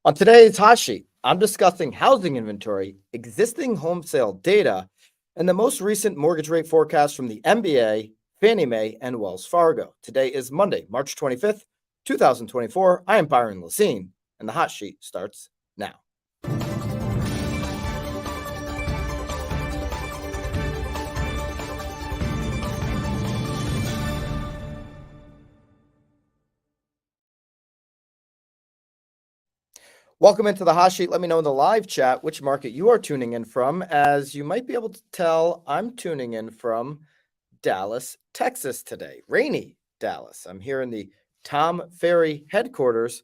On today's Hot Sheet, I'm discussing housing inventory, existing home sale data, and the most recent mortgage rate forecast from the MBA, Fannie Mae, and Wells Fargo. Today is Monday, March 25th, 2024. I am Byron Lazine, and the Hot Sheet starts now. Welcome into the Hot Sheet. Let me know in the live chat which market you are tuning in from. As you might be able to tell, I'm tuning in from Dallas, Texas today. Rainy Dallas. I'm here in the Tom Ferry headquarters,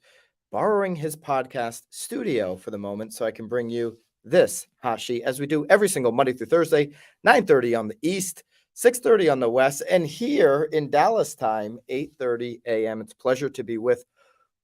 borrowing his podcast studio for the moment so I can bring you this Hot Sheet as we do every single Monday through Thursday, 9:30 on the East, 6:30 on the West, and here in Dallas time, 8:30 a.m. It's a pleasure to be with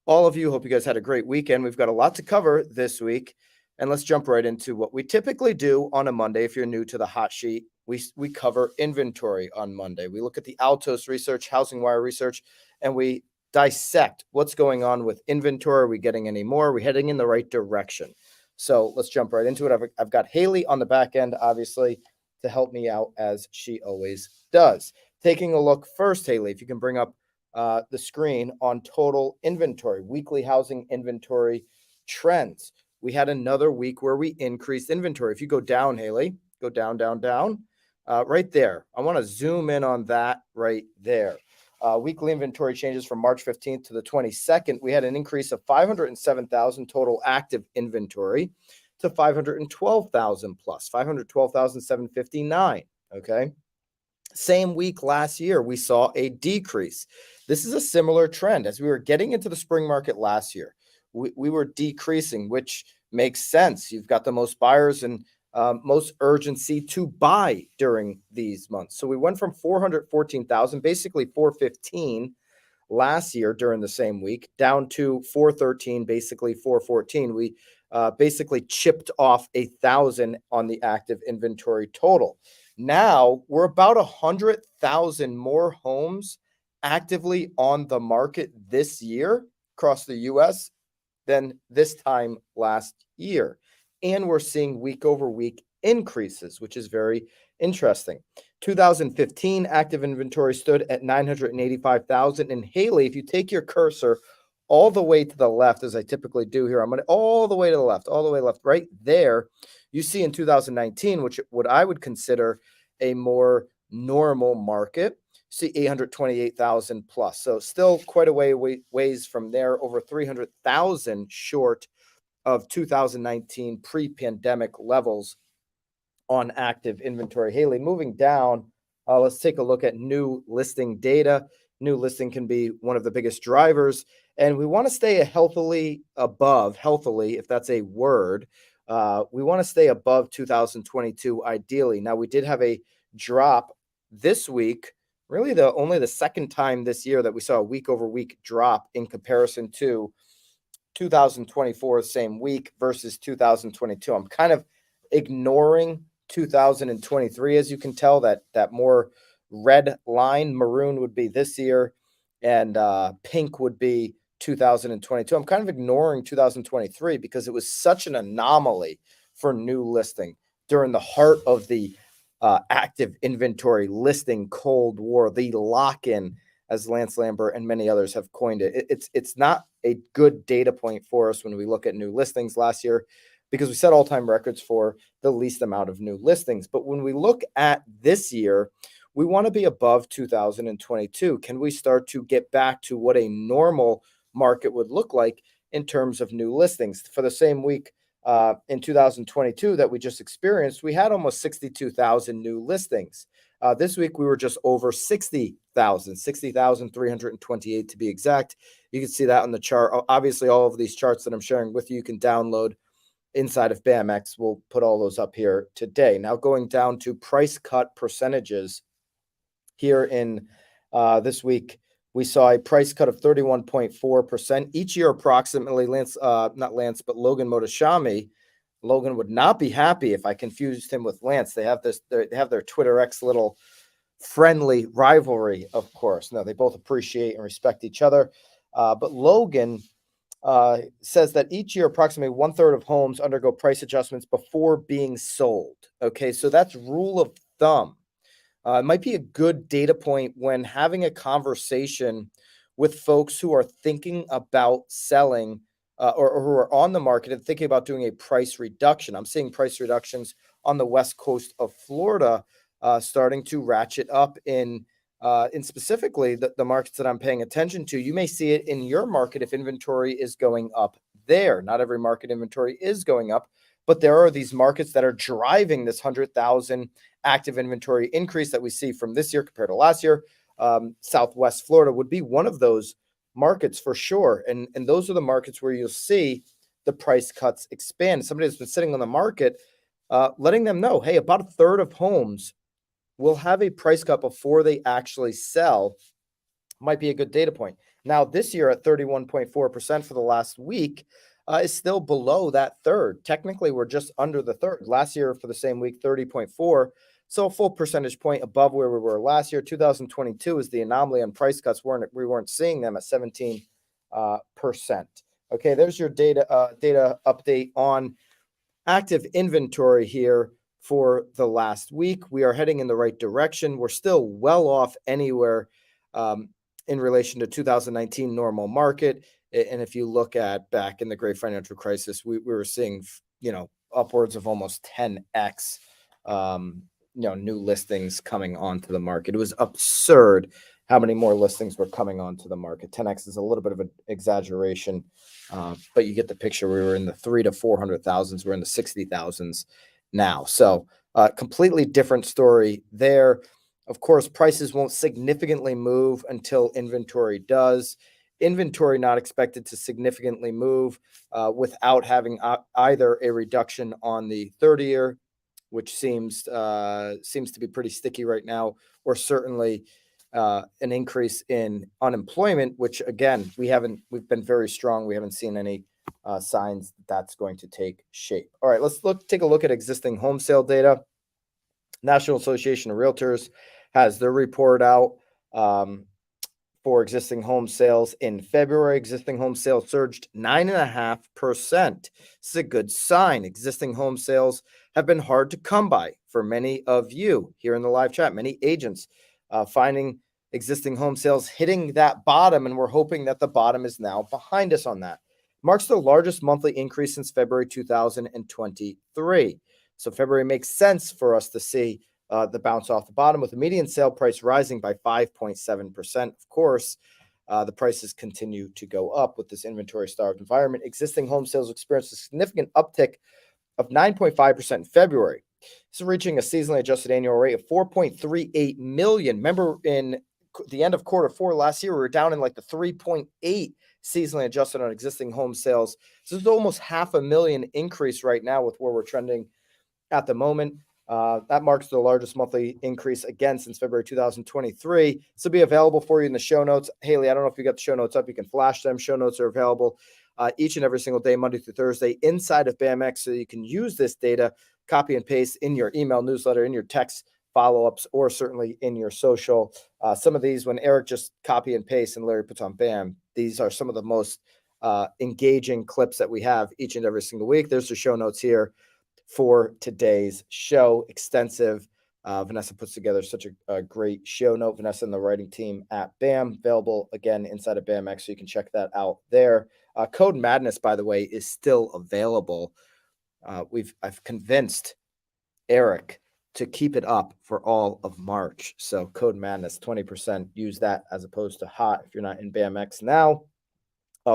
all of you. Hope you guys had a great weekend. We've got a lot to cover this week, and let's jump right into what we typically do on a Monday. If you're new to the Hot Sheet, we cover inventory on Monday. We look at the Altos research, Housing Wire research, and we dissect what's going on with inventory. Are we getting any more? Are we heading in the right direction? So let's jump right into it. I've got Haley on the back end, obviously, to help me out as she always does. Taking a look first, Haley, if you can bring up the screen on total inventory, weekly housing inventory trends. We had another week where we increased inventory. If you go down, Haley, go down, down, down, right there. I want to zoom in on that right there. Weekly inventory changes from March 15th to the 22nd. We had an increase of 507,000 total active inventory to 512,000 plus, 512,759. Okay. Same week last year, we saw a decrease. This is a similar trend. As we were getting into the spring market last year, we were decreasing, which makes sense. You've got the most buyers and most urgency to buy during these months. So we went from 414,000, basically 415 last year during the same week, down to 413, basically 414. We basically chipped off 1,000 on the active inventory total. Now we're about 100,000 more homes actively on the market this year across the U.S. than this time last year. And we're seeing week over week increases, which is very interesting. 2015 active inventory stood at 985,000. And Haley, if you take your cursor all the way to the left, as I typically do here, I'm going to all the way to the left, all the way left, right there. You see in 2019, which what I would consider a more normal market, see 828,000 plus. So still quite a ways from there, over 300,000 short of 2019 pre-pandemic levels on active inventory. Haley, moving down, let's take a look at new listing data. New listing can be one of the biggest drivers, and we want to stay healthily, if that's a word. We want to stay above 2022 ideally. Now, we did have a drop this week, really only the second time this year that we saw a week over week drop in comparison to 2024 same week versus 2022. I'm kind of ignoring 2023, as you can tell, that more red line, maroon would be this year, and pink would be 2022. I'm kind of ignoring 2023 because it was such an anomaly for new listing during the heart of the active inventory listing Cold War, the lock-in, as Lance Lambert and many others have coined it. It's not a good data point for us when we look at new listings last year, because we set all-time records for the least amount of new listings. But when we look at this year, we want to be above 2022. Can we start to get back to what a normal market would look like in terms of new listings? For the same week in 2022 that we just experienced, we had almost 62,000 new listings. This week, we were just over 60,328 to be exact. You can see that on the chart. Obviously, all of these charts that I'm sharing with you, you can download inside of BAMX. We'll put all those up here today. Now, going down to price cut percentages here in this week, we saw a price cut of 31.4%. Each year, approximately, Logan Motoshami, Logan would not be happy if I confused him with Lance. They have their Twitter X little friendly rivalry, of course. No, they both appreciate and respect each other. But Logan says that each year approximately 1/3 of homes undergo price adjustments before being sold. Okay, so that's rule of thumb. It might be a good data point when having a conversation with folks who are thinking about selling or who are on the market and thinking about doing a price reduction. I'm seeing price reductions on the west coast of Florida starting to ratchet up in specifically the markets that I'm paying attention to. You may see it in your market if inventory is going up there. Not every market inventory is going up, but there are these markets that are driving this 100,000 active inventory increase that we see from this year compared to last year. Southwest Florida would be one of those markets for sure. And those are the markets where you'll see the price cuts expand. Somebody that's been sitting on the market, letting them know, hey, about a third of homes will have a price cut before they actually sell, might be a good data point. Now, this year at 31.4% for the last week is still below that third. Technically, we're just under the third. Last year for the same week, 30.4. So a full percentage point above where we were last year. 2022 is the anomaly on price cuts. We weren't seeing them at 17%. Okay, there's your data update on active inventory here for the last week. We are heading in the right direction. We're still well off anywhere in relation to 2019 normal market. And if you look at back in the great financial crisis, we were seeing, upwards of almost 10x, new listings coming onto the market. It was absurd how many more listings were coming onto the market. 10x is a little bit of an exaggeration, but you get the picture. We were in the 300,000 to 400,000s. We're in the 60,000s now. So completely different story there. Of course, prices won't significantly move until inventory does. Inventory not expected to significantly move without having either a reduction on the 30-year, which seems to be pretty sticky right now, or certainly an increase in unemployment, which again we've been very strong. We haven't seen any signs that's going to take shape. All right, let's take a look at existing home sale data. National Association of Realtors has their report out for existing home sales in February. Existing home sales surged 9.5%. This is a good sign. Existing home sales have been hard to come by for many of you here in the live chat. Many agents finding existing home sales hitting that bottom, and we're hoping that the bottom is now behind us on that. Marks the largest monthly increase since February 2023. So February makes sense for us to see the bounce off the bottom, with the median sale price rising by 5.7%. Of course, the prices continue to go up with this inventory-starved environment. Existing home sales experienced a significant uptick of 9.5% in February. This is reaching a seasonally adjusted annual rate of 4.38 million. Remember, in the end of quarter four last year, we were down in like the 3.8 seasonally adjusted on existing home sales. So this is almost 500,000 increase right now with where we're trending at the moment. That marks the largest monthly increase again since February 2023. This will be available for you in the show notes. Haley, I don't know if you got the show notes up. You can flash them. Show notes are available each and every single day, Monday through Thursday, inside of BAMX, so you can use this data, copy and paste in your email newsletter, in your text follow-ups, or certainly in your social. Some of these, when Eric just copy and paste and Larry puts on BAM, these are some of the most engaging clips that we have each and every single week. There's the show notes here for today's show. Extensive. Vanessa puts together such a great show note. Vanessa and the writing team at BAM, available again inside of BAMX, so you can check that out there. Code Madness, by the way, is still available. I've convinced Eric to keep it up for all of March. So Code Madness, 20%. Use that as opposed to HOT if you're not in BAMX now.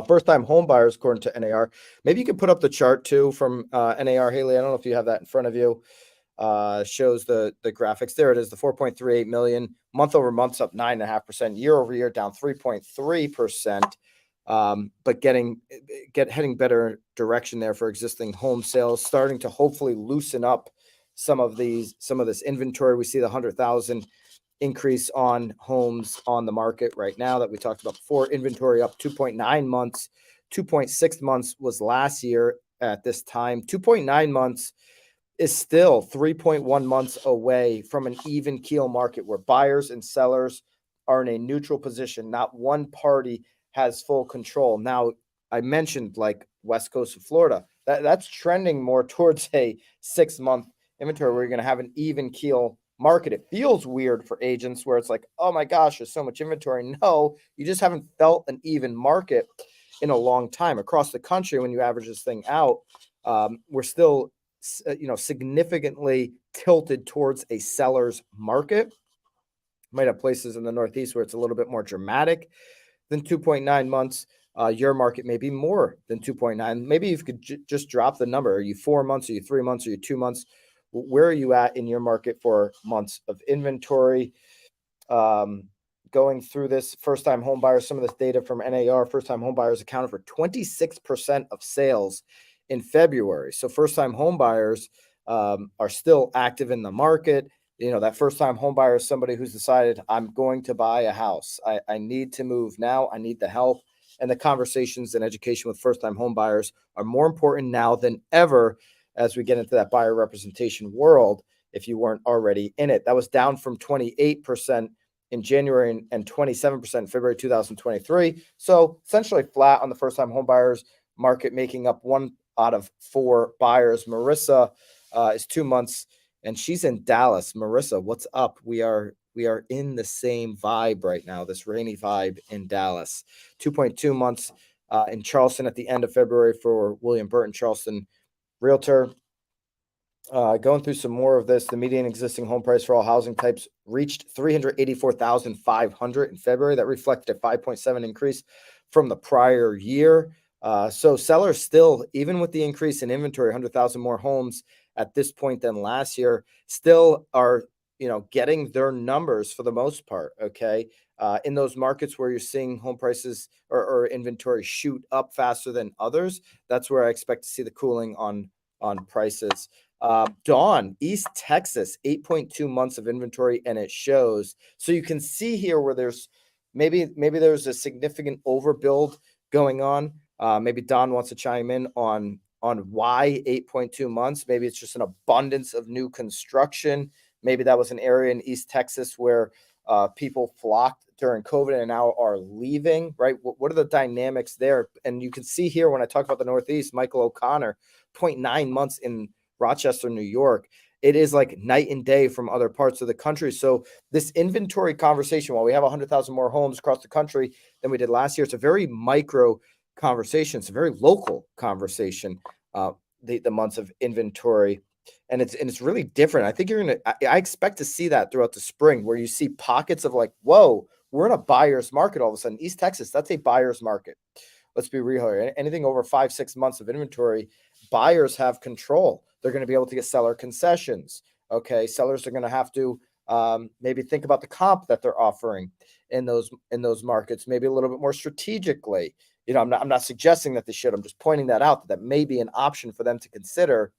First-time home buyers, according to NAR. Maybe you could put up the chart too from NAR, Haley. I don't know if you have that in front of you. Shows the graphics. There it is, the 4.38 million. Month over month's up 9.5%. Year over year down 3.3%. But heading better direction there for existing home sales, starting to hopefully loosen up some of this inventory. We see the 100,000 increase on homes on the market right now that we talked about before. Inventory up 2.9 months. 2.6 months was last year at this time. 2.9 months is still 3.1 months away from an even keel market where buyers and sellers are in a neutral position. Not one party has full control. Now, I mentioned like West Coast of Florida, that's trending more towards a 6-month inventory where you're going to have an even keel market. It feels weird for agents where it's like, oh my gosh, there's so much inventory. No, you just haven't felt an even market in a long time across the country. When you average this thing out, we're still, significantly tilted towards a seller's market. Might have places in the Northeast where it's a little bit more dramatic than 2.9 months. Your market may be more than 2.9. Maybe you could just drop the number. Are you 4 months? Are you 3 months? Are you 2 months? Where are you at in your market for months of inventory? Going through this, first-time home buyers, some of this data from NAR, first-time home buyers accounted for 26% of sales in February. So first-time home buyers are still active in the market. That first-time home buyer is somebody who's decided, I'm going to buy a house. I need to move now. I need the help. And the conversations and education with first-time home buyers are more important now than ever as we get into that buyer representation world, if you weren't already in it. That was down from 28% in January and 27% in February 2023. So essentially flat on the first-time home buyers market, making up 1 out of 4 buyers. Marissa is 2 months, and she's in Dallas. Marissa, what's up? We are in the same vibe right now, this rainy vibe in Dallas. 2.2 months in Charleston at the end of February for William Burton Charleston Realtor. Going through some more of this, the median existing home price for all housing types reached $384,500 in February. That reflected a 5.7 increase from the prior year. So sellers still, even with the increase in inventory, 100,000 more homes at this point than last year, still are, getting their numbers for the most part. Okay. In those markets where you're seeing home prices or inventory shoot up faster than others, that's where I expect to see the cooling on prices. Dawn, East Texas, 8.2 months of inventory, and it shows. So you can see here where there's maybe there's a significant overbuild going on. Maybe Don wants to chime in on why 8.2 months. Maybe it's just an abundance of new construction. Maybe that was an area in East Texas where people flocked during COVID and now are leaving, right? What are the dynamics there? And you can see here when I talk about the Northeast, Michael O'Connor, 0.9 months in Rochester, New York. It is like night and day from other parts of the country. So this inventory conversation, while we have 100,000 more homes across the country than we did last year, it's a very micro conversation. It's a very local conversation, the months of inventory. And it's really different. I think I expect to see that throughout the spring, where you see pockets of like, whoa, we're in a buyer's market all of a sudden. East Texas, that's a buyer's market. Let's be real here. Anything over 5-6 months of inventory, buyers have control. They're going to be able to get seller concessions. Okay, sellers are going to have to maybe think about the comp that they're offering in those markets, maybe a little bit more strategically. I'm not suggesting that they should. I'm just pointing that out, that may be an option for them to consider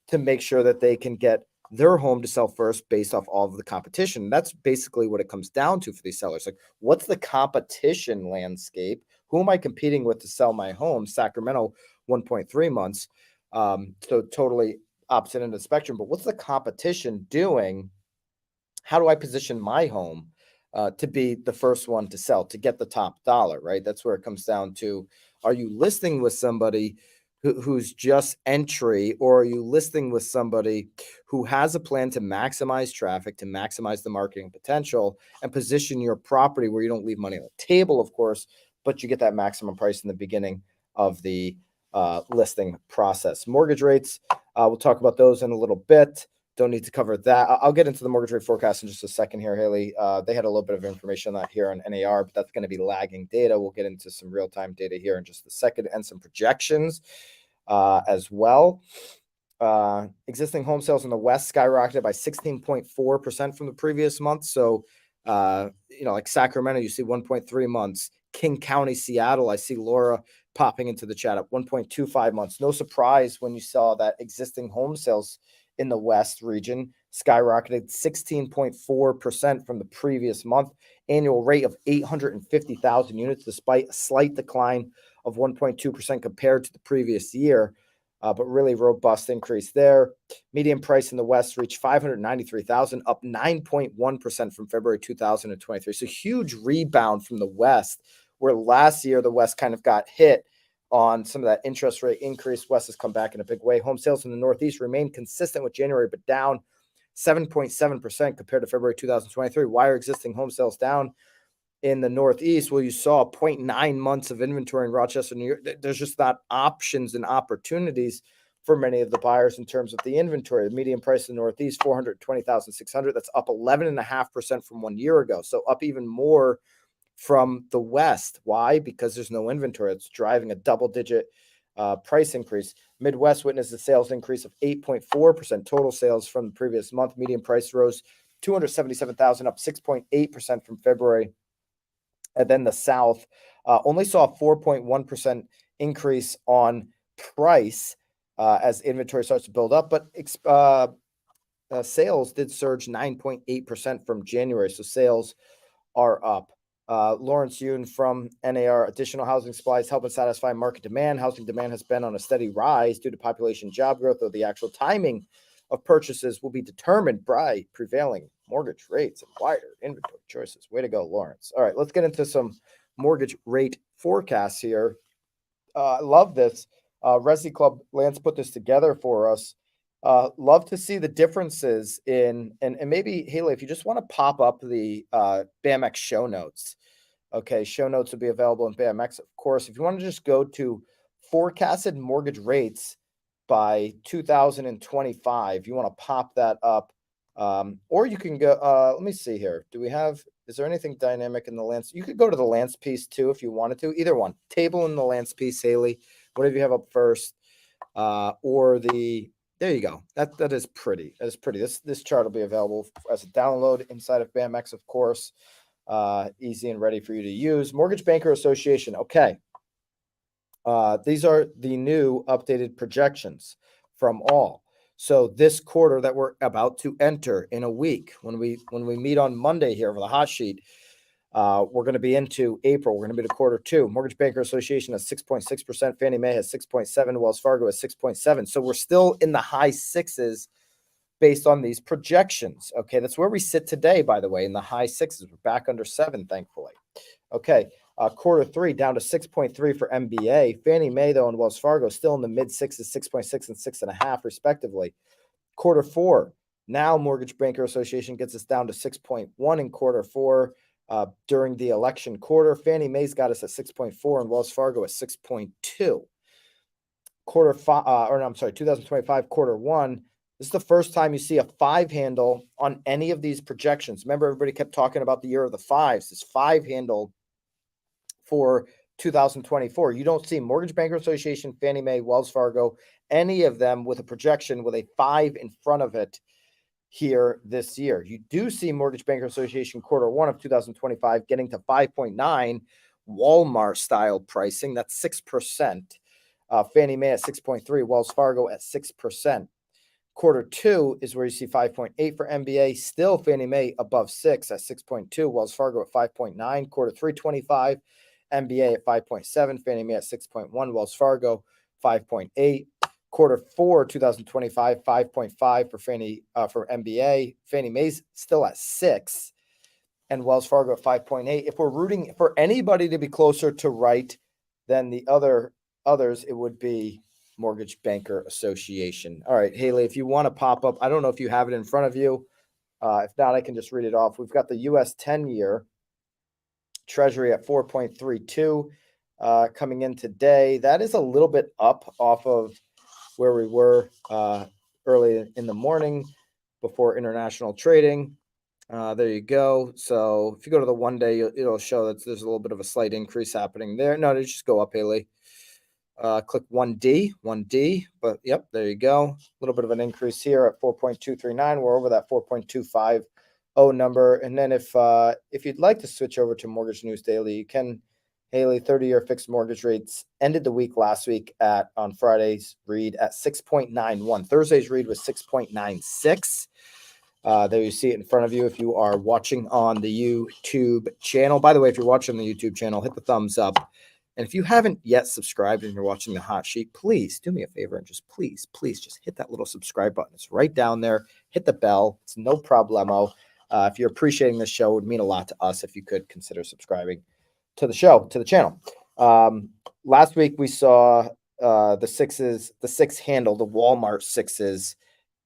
to make sure that they can get their home to sell first based off all of the competition. That's basically what it comes down to for these sellers. Like, what's the competition landscape? Who am I competing with to sell my home? Sacramento, 1.3 months. So totally opposite end of the spectrum. But what's the competition doing? How do I position my home to be the first one to sell, to get the top dollar, right? That's where it comes down to. Are you listing with somebody who's just entry, or are you listing with somebody who has a plan to maximize traffic, to maximize the marketing potential, and position your property where you don't leave money on the table, of course, but you get that maximum price in the beginning of the listing process? Mortgage rates, we'll talk about those in a little bit. Don't need to cover that. I'll get into the mortgage rate forecast in just a second here, Haley. They had a little bit of information on that here on NAR, but that's going to be lagging data. We'll get into some real-time data here in just a second, and some projections as well. Existing home sales in the West skyrocketed by 16.4% from the previous month. So, like Sacramento, you see 1.3 months. King County, Seattle, I see Laura popping into the chat at 1.25 months. No surprise when you saw that existing home sales in the West region skyrocketed 16.4% from the previous month. Annual rate of 850,000 units, despite a slight decline of 1.2% compared to the previous year. But really robust increase there. Median price in the West reached $593,000, up 9.1% from February 2023. So huge rebound from the West, where last year the West kind of got hit on some of that interest rate increase. West has come back in a big way. Home sales in the Northeast remain consistent with January, but down 7.7% compared to February 2023. Why are existing home sales down in the Northeast? Well, you saw 0.9 months of inventory in Rochester, New York. There's just not options and opportunities for many of the buyers in terms of the inventory. The median price in the Northeast, $420,600. That's up 11.5% from 1 year ago. So up even more from the West. Why? Because there's no inventory. It's driving a double-digit price increase. Midwest witnessed a sales increase of 8.4%. Total sales from the previous month. Median price rose $277,000, up 6.8% from February. And then the South only saw a 4.1% increase on price as inventory starts to build up, but sales did surge 9.8% from January. So sales are up. Lawrence Yoon from NAR, additional housing supplies helping satisfy market demand. Housing demand has been on a steady rise due to population job growth, though the actual timing of purchases will be determined by prevailing mortgage rates and wider inventory choices. Way to go, Lawrence. All right, let's get into some mortgage rate forecasts here. I love this. Resi Club, Lance put this together for us. Love to see the differences in, and maybe, Haley, if you just want to pop up the BAMX show notes. Okay, show notes will be available in BAMX, of course. If you want to just go to forecasted mortgage rates by 2025, you want to pop that up. Or you can go, let me see here. Is there anything dynamic in the Lance? You could go to the Lance piece too if you wanted to. Either one. Table in the Lance piece, Haley. Whatever you have up first. There you go. That is pretty. That is pretty. This chart will be available as a download inside of BAMX, of course. Easy and ready for you to use. Mortgage Banker Association. Okay. These are the new updated projections from all. So this quarter that we're about to enter in a week, when we meet on Monday here for the hot sheet, we're going to be into April. We're going to be to quarter two. Mortgage Banker Association has 6.6%. Fannie Mae has 6.7%. Wells Fargo has 6.7%. So we're still in the high sixes based on these projections. Okay, that's where we sit today, by the way, in the high sixes. We're back under 7, thankfully. Okay, quarter three down to 6.3 for MBA. Fannie Mae, though, and Wells Fargo still in the mid sixes, 6.6 and 6.5, respectively. Quarter four, now Mortgage Banker Association gets us down to 6.1 in quarter four. During the election quarter, Fannie Mae's got us at 6.4 and Wells Fargo at 6.2. 2025 quarter one. This is the first time you see a 5 handle on any of these projections. Remember, everybody kept talking about the year of the fives. This 5 handle for 2024. You don't see Mortgage Banker Association, Fannie Mae, Wells Fargo, any of them with a projection with a 5 in front of it here this year. You do see Mortgage Banker Association quarter one of 2025 getting to 5.9 Walmart style pricing. That's 6%. Fannie Mae at 6.3, Wells Fargo at 6%. Quarter two is where you see 5.8 for MBA. Still Fannie Mae above 6 at 6.2, Wells Fargo at 5.9. Quarter 325, MBA at 5.7, Fannie Mae at 6.1, Wells Fargo 5.8. Quarter four 2025, 5.5 for MBA. Fannie Mae's still at 6, and Wells Fargo at 5.8. If we're rooting for anybody to be closer to right than the others, it would be Mortgage Banker Association. All right, Haley, if you want to pop up, I don't know if you have it in front of you. If not, I can just read it off. We've got the U.S. 10-year Treasury at 4.32 coming in today. That is a little bit up off of where we were early in the morning before international trading. There you go. So if you go to the 1 day, it'll show that there's a little bit of a slight increase happening there. No, they just go up, Haley. Click 1D, but yep, there you go. A little bit of an increase here at 4.239. We're over that 4.250 number. And then if you'd like to switch over to Mortgage News Daily, you can. Haley, 30-year fixed mortgage rates ended the week last week on Friday's read at 6.91. Thursday's read was 6.96. There you see it in front of you if you are watching on the YouTube channel. By the way, if you're watching the YouTube channel, hit the thumbs up. And if you haven't yet subscribed and you're watching the hot sheet, please do me a favor and just please just hit that little subscribe button. It's right down there. Hit the bell. It's no problemo. If you're appreciating this show, it would mean a lot to us if you could consider subscribing to the show, to the channel. Last week we saw the six handle, the Walmart sixes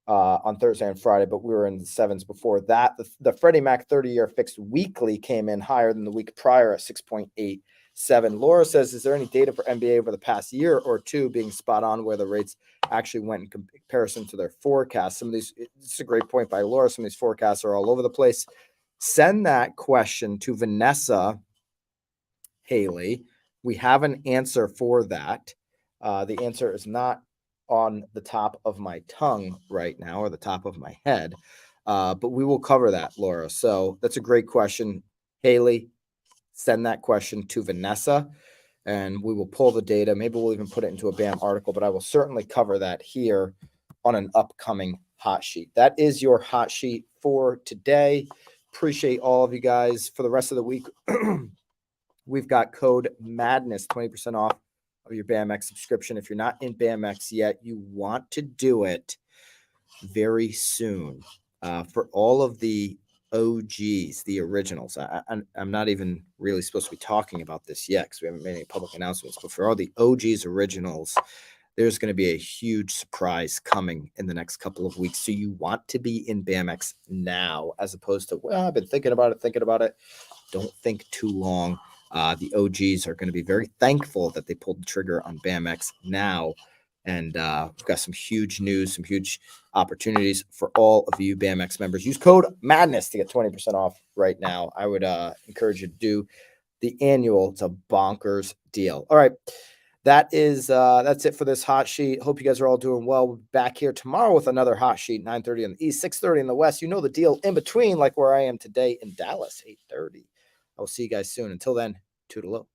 on Thursday and Friday, but we were in the sevens before that. The Freddie Mac 30-year fixed weekly came in higher than the week prior at 6.87. Laura says, is there any data for NBA over the past year or two being spot on where the rates actually went in comparison to their forecasts? Some of these, it's a great point by Laura. Some of these forecasts are all over the place. Send that question to Vanessa Haley. We have an answer for that. The answer is not on the top of my tongue right now or the top of my head, but we will cover that, Laura. So that's a great question. Haley, send that question to Vanessa and we will pull the data. Maybe we'll even put it into a BAM article, but I will certainly cover that here on an upcoming hot sheet. That is your hot sheet for today. Appreciate all of you guys. For the rest of the week, we've got code MADNESS, 20% off of your BAMX subscription. If you're not in BAMX yet, you want to do it very soon. For all of the OGs, the originals, I'm not even really supposed to be talking about this yet because we haven't made any public announcements, but for all the OGs originals, there's going to be a huge surprise coming in the next couple of weeks. So you want to be in BAMX now, as opposed to, well, I've been thinking about it. Don't think too long. The OGs are going to be very thankful that they pulled the trigger on BAMX now. And we've got some huge news, some huge opportunities for all of you BAMX members. Use code MADNESS to get 20% off right now. I would encourage you to do the annual. It's a bonkers deal. All right. That's it for this hot sheet. Hope you guys are all doing well. We'll be back here tomorrow with another hot sheet, 9:30 in the East, 6:30 in the West. You know the deal. In between, like where I am today in Dallas, 8:30. I will see you guys soon. Until then, toodaloo.